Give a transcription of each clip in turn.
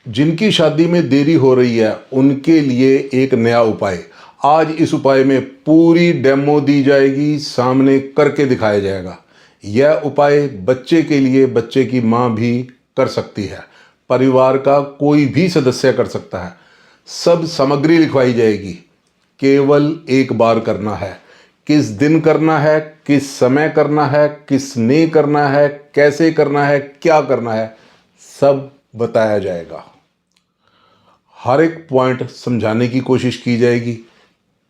जिनकी शादी में देरी हो रही है उनके लिए एक नया उपाय। आज इस उपाय में पूरी डेमो दी जाएगी, सामने करके दिखाया जाएगा। यह उपाय बच्चे के लिए बच्चे की माँ भी कर सकती है, परिवार का कोई भी सदस्य कर सकता है। सब सामग्री लिखवाई जाएगी, केवल एक बार करना है। किस दिन करना है, किस समय करना है, किसने करना है, कैसे करना है, क्या करना है, सब बताया जाएगा। हर एक पॉइंट समझाने की कोशिश की जाएगी।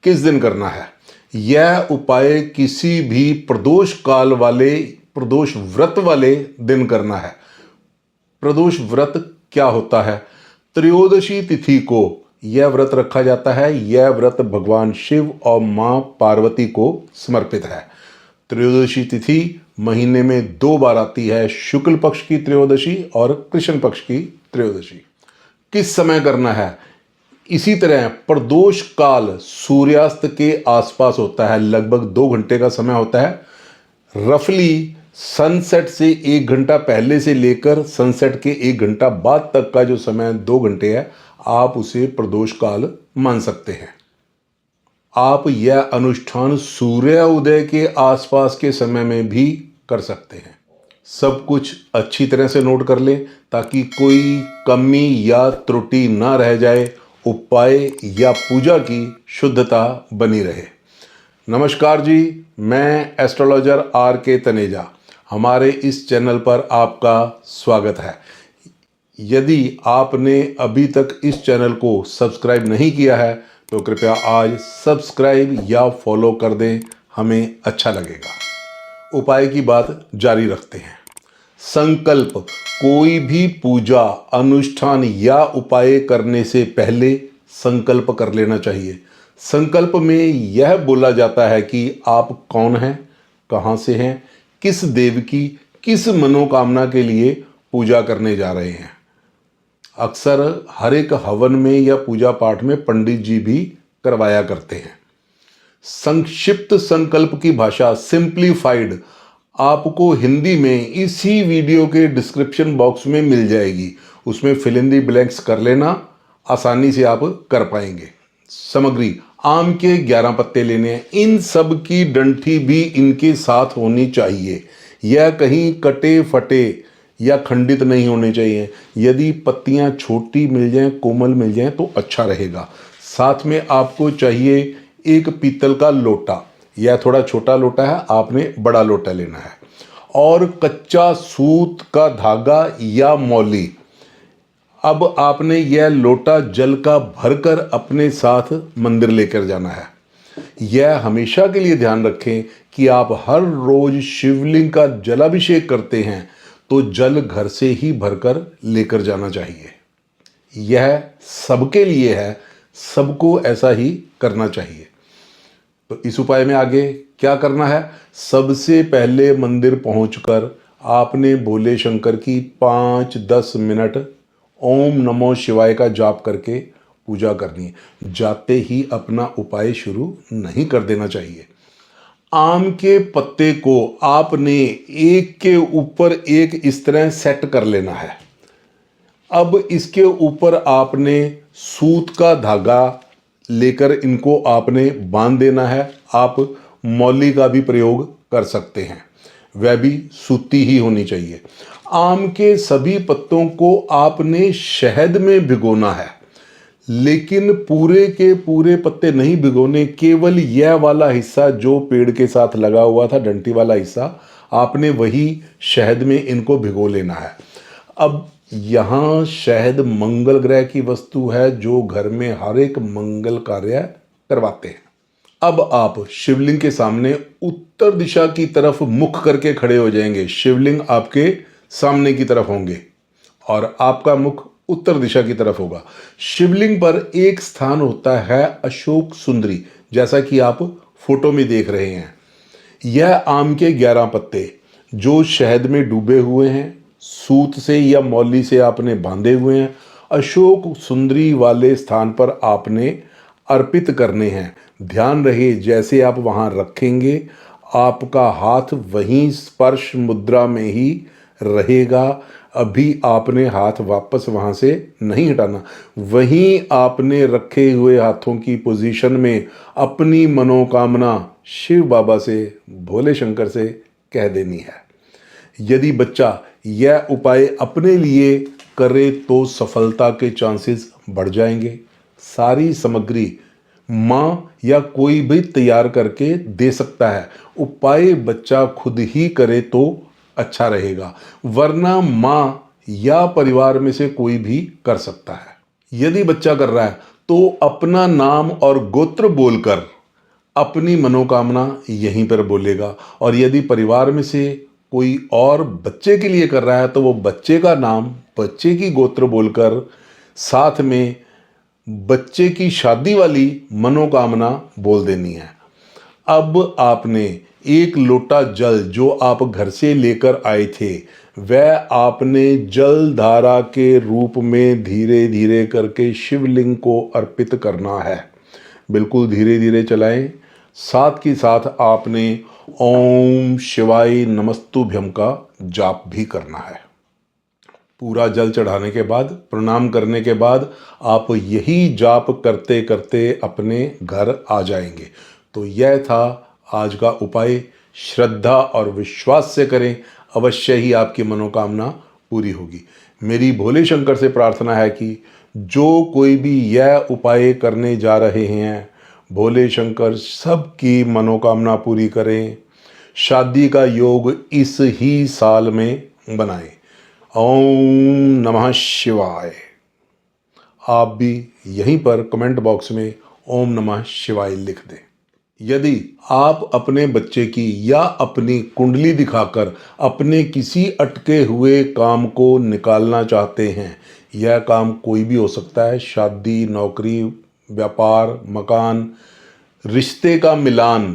किस दिन करना है यह उपाय, किसी भी प्रदोष काल वाले, प्रदोष व्रत वाले दिन करना है। प्रदोष व्रत क्या होता है? त्रयोदशी तिथि को यह व्रत रखा जाता है। यह व्रत भगवान शिव और मां पार्वती को समर्पित है। त्रयोदशी तिथि महीने में 2 बार आती है, शुक्ल पक्ष की त्रयोदशी और कृष्ण पक्ष की त्रयोदशी। किस समय करना है? इसी तरह प्रदोष काल सूर्यास्त के आसपास होता है, लगभग 2 घंटे का समय होता है। रफली सनसेट से 1 घंटा पहले से लेकर सनसेट के 1 घंटा बाद तक का जो समय 2 घंटे है, आप उसे प्रदोष काल मान सकते हैं। आप यह अनुष्ठान सूर्य उदय के आसपास के समय में भी कर सकते हैं। सब कुछ अच्छी तरह से नोट कर लें ताकि कोई कमी या त्रुटि ना रह जाए, उपाय या पूजा की शुद्धता बनी रहे। नमस्कार जी, मैं एस्ट्रोलॉजर RK तनेजा। हमारे इस चैनल पर आपका स्वागत है। यदि आपने अभी तक इस चैनल को सब्सक्राइब नहीं किया है तो कृपया आज सब्सक्राइब या फॉलो कर दें, हमें अच्छा लगेगा। उपाय की बात जारी रखते हैं। संकल्प। कोई भी पूजा, अनुष्ठान या उपाय करने से पहले संकल्प कर लेना चाहिए। संकल्प में यह बोला जाता है कि आप कौन हैं, कहाँ से हैं, किस देव की, किस मनोकामना के लिए पूजा करने जा रहे हैं। अक्सर हर एक हवन में या पूजा पाठ में पंडित जी भी करवाया करते हैं। संक्षिप्त संकल्प की भाषा, सिंप्लीफाइड, आपको हिंदी में इसी वीडियो के डिस्क्रिप्शन बॉक्स में मिल जाएगी। उसमें फिल इन दी ब्लैंक्स कर लेना, आसानी से आप कर पाएंगे। सामग्री। आम के 11 पत्ते लेने हैं। इन सब की डंठी भी इनके साथ होनी चाहिए। यह कहीं कटे फटे या खंडित नहीं होने चाहिए। यदि पत्तियां छोटी मिल जाएं, कोमल मिल जाएं तो अच्छा रहेगा। साथ में आपको चाहिए एक पीतल का लोटा। यह थोड़ा छोटा लोटा है, आपने बड़ा लोटा लेना है। और कच्चा सूत का धागा या मौली। अब आपने यह लोटा जल का भरकर अपने साथ मंदिर लेकर जाना है। यह हमेशा के लिए ध्यान रखें कि आप हर रोज शिवलिंग का जलाभिषेक करते हैं तो जल घर से ही भरकर लेकर जाना चाहिए। यह सबके लिए है, सबको ऐसा ही करना चाहिए। तो इस उपाय में आगे क्या करना है? सबसे पहले मंदिर पहुंचकर आपने भोले शंकर की 5-10 मिनट ओम नमो शिवाय का जाप करके पूजा करनी है। जाते ही अपना उपाय शुरू नहीं कर देना चाहिए। आम के पत्ते को आपने एक के ऊपर एक इस तरह सेट कर लेना है। अब इसके ऊपर आपने सूत का धागा लेकर इनको आपने बांध देना है। आप मौली का भी प्रयोग कर सकते हैं, वह भी सूती ही होनी चाहिए। आम के सभी पत्तों को आपने शहद में भिगोना है, लेकिन पूरे के पूरे पत्ते नहीं भिगोने। केवल यह वाला हिस्सा जो पेड़ के साथ लगा हुआ था, डंठी वाला हिस्सा, आपने वही शहद में इनको भिगो लेना है। अब यहाँ शहद मंगल ग्रह की वस्तु है जो घर में हर एक मंगल कार्य करवाते हैं। अब आप शिवलिंग के सामने उत्तर दिशा की तरफ मुख करके खड़े हो जाएंगे। शिवलिंग आपके सामने की तरफ होंगे और आपका मुख उत्तर दिशा की तरफ होगा। शिवलिंग पर एक स्थान होता है अशोक सुंदरी, जैसा कि आप फोटो में देख रहे हैं। यह आम के 11 पत्ते जो शहद में डूबे हुए हैं, सूत से या मौली से आपने बांधे हुए हैं, अशोक सुंदरी वाले स्थान पर आपने अर्पित करने हैं। ध्यान रहे जैसे आप वहां रखेंगे, आपका हाथ वहीं स्पर्श मुद्रा में ही रहेगा। अभी आपने हाथ वापस वहाँ से नहीं हटाना, वहीं आपने रखे हुए हाथों की पोजीशन में अपनी मनोकामना शिव बाबा से, भोले शंकर से कह देनी है। यदि बच्चा यह उपाय अपने लिए करे तो सफलता के चांसेस बढ़ जाएंगे। सारी सामग्री माँ या कोई भी तैयार करके दे सकता है, उपाय बच्चा खुद ही करे तो अच्छा रहेगा, वरना माँ या परिवार में से कोई भी कर सकता है। यदि बच्चा कर रहा है तो अपना नाम और गोत्र बोलकर अपनी मनोकामना यहीं पर बोलेगा, और यदि परिवार में से कोई और बच्चे के लिए कर रहा है तो वो बच्चे का नाम, बच्चे की गोत्र बोलकर साथ में बच्चे की शादी वाली मनोकामना बोल देनी है। अब आपने एक लोटा जल जो आप घर से लेकर आए थे, वह आपने जल धारा के रूप में धीरे धीरे करके शिवलिंग को अर्पित करना है। बिल्कुल धीरे धीरे चलाएं। साथ ही साथ आपने ओम शिवाय नमस्तुभ्यम का जाप भी करना है। पूरा जल चढ़ाने के बाद, प्रणाम करने के बाद आप यही जाप करते करते अपने घर आ जाएंगे। तो यह था आज का उपाय। श्रद्धा और विश्वास से करें, अवश्य ही आपकी मनोकामना पूरी होगी। मेरी भोले शंकर से प्रार्थना है कि जो कोई भी यह उपाय करने जा रहे हैं, भोले शंकर सबकी मनोकामना पूरी करें, शादी का योग इस ही साल में बनाएं। ओम नमः शिवाय। आप भी यहीं पर कमेंट बॉक्स में ओम नमः शिवाय लिख दें। यदि आप अपने बच्चे की या अपनी कुंडली दिखाकर अपने किसी अटके हुए काम को निकालना चाहते हैं, यह काम कोई भी हो सकता है, शादी, नौकरी, व्यापार, मकान, रिश्ते का मिलान,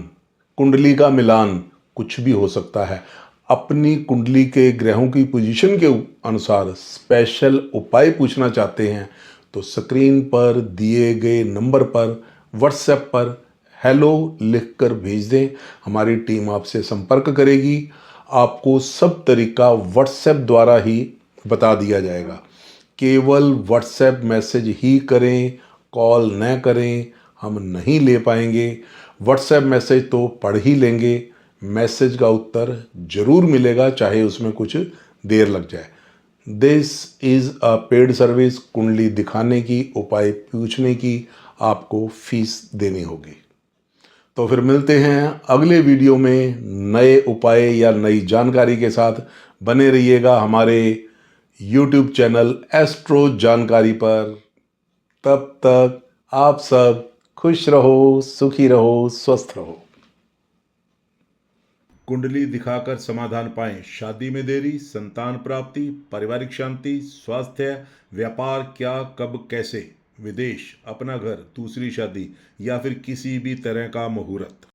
कुंडली का मिलान, कुछ भी हो सकता है। अपनी कुंडली के ग्रहों की पोजीशन के अनुसार स्पेशल उपाय पूछना चाहते हैं तो स्क्रीन पर दिए गए नंबर पर व्हाट्सएप पर हेलो लिखकर भेज दें। हमारी टीम आपसे संपर्क करेगी। आपको सब तरीका व्हाट्सएप द्वारा ही बता दिया जाएगा। केवल व्हाट्सएप मैसेज ही करें, कॉल न करें, हम नहीं ले पाएंगे। व्हाट्सएप मैसेज तो पढ़ ही लेंगे, मैसेज का उत्तर जरूर मिलेगा, चाहे उसमें कुछ देर लग जाए। This is a paid service. कुंडली दिखाने की, उपाय पूछने की आपको फीस देनी होगी। तो फिर मिलते हैं अगले वीडियो में नए उपाय या नई जानकारी के साथ। बने रहिएगा हमारे YouTube चैनल एस्ट्रो जानकारी पर। तब तक आप सब खुश रहो, सुखी रहो, स्वस्थ रहो। कुंडली दिखाकर समाधान पाएं। शादी में देरी, संतान प्राप्ति, पारिवारिक शांति, स्वास्थ्य, व्यापार, क्या, कब, कैसे, विदेश, अपना घर, दूसरी शादी या फिर किसी भी तरह का मुहूर्त।